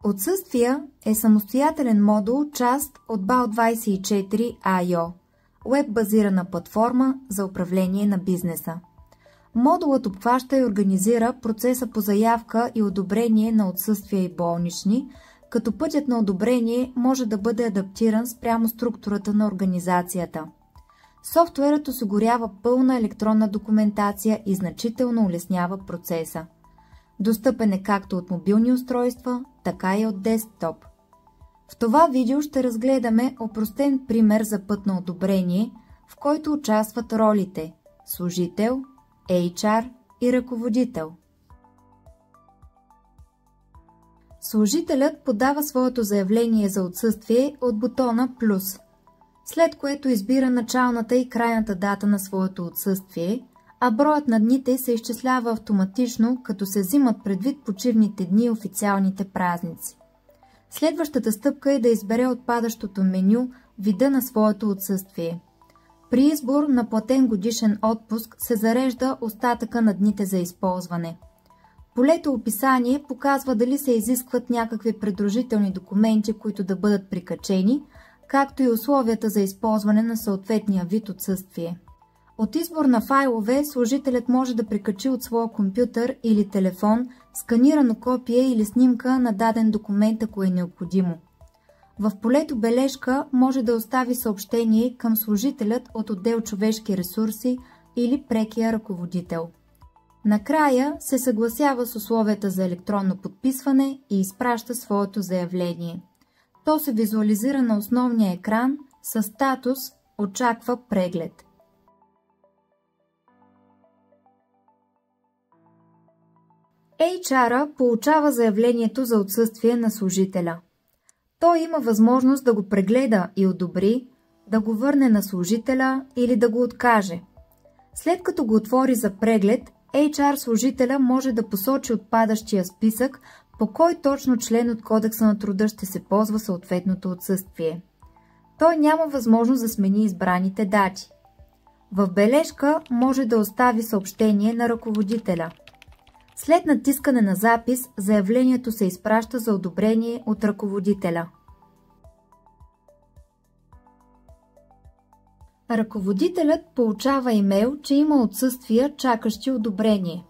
Отсъствия е самостоятелен модул, част от BAL24IO, уеб-базирана платформа за управление на бизнеса. Модулът обхваща и организира процеса по заявка и одобрение на отсъствия и болнични, като пътят на одобрение може да бъде адаптиран спрямо структурата на организацията. Софтуерът осигурява пълна електронна документация и значително улеснява процеса. Достъпен е както от мобилни устройства, така и от десктоп. В това видео ще разгледаме опростен пример за път на одобрение, в който участват ролите служител, HR и ръководител. Служителят подава своето заявление за отсъствие от бутона плюс, след което избира началната и крайната дата на своето отсъствие, а броят на дните се изчислява автоматично, като се взимат предвид почивните дни и официалните празници. Следващата стъпка е да избере от падащото меню вида на своето отсъствие. При избор на платен годишен отпуск се зарежда остатъка на дните за използване. Полето описание показва дали се изискват някакви придружителни документи, които да бъдат прикачени, както и условията за използване на съответния вид отсъствие. От избор на файлове служителят може да прикачи от своя компютър или телефон сканирано копие или снимка на даден документ, ако е необходимо. В полето бележка може да остави съобщение към служителят от отдел човешки ресурси или прекия ръководител. Накрая се съгласява с условията за електронно подписване и изпраща своето заявление. То се визуализира на основния екран със статус «Очаква преглед». HR-а получава заявлението за отсъствие на служителя. Той има възможност да го прегледа и одобри, да го върне на служителя или да го откаже. След като го отвори за преглед, HR служителя може да посочи отпадащия списък, по кой точно член от Кодекса на труда ще се ползва съответното отсъствие. Той няма възможност да смени избраните дати. В бележка може да остави съобщение на ръководителя. След натискане на запис, заявлението се изпраща за одобрение от ръководителя. Ръководителят получава имейл, че има отсъствия, чакащи одобрение.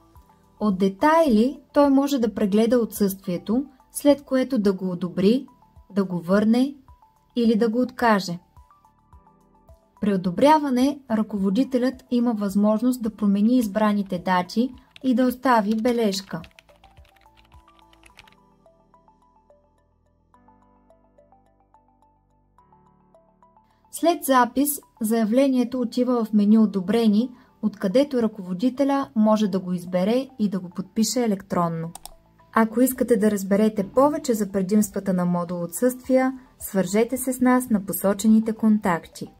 От детайли той може да прегледа отсъствието, след което да го одобри, да го върне или да го откаже. При одобряване ръководителят има възможност да промени избраните дати и да остави бележка. След запис, заявлението отива в меню Одобрени, откъдето ръководителя може да го избере и да го подпише електронно. Ако искате да разберете повече за предимствата на модул отсъствия, свържете се с нас на посочените контакти.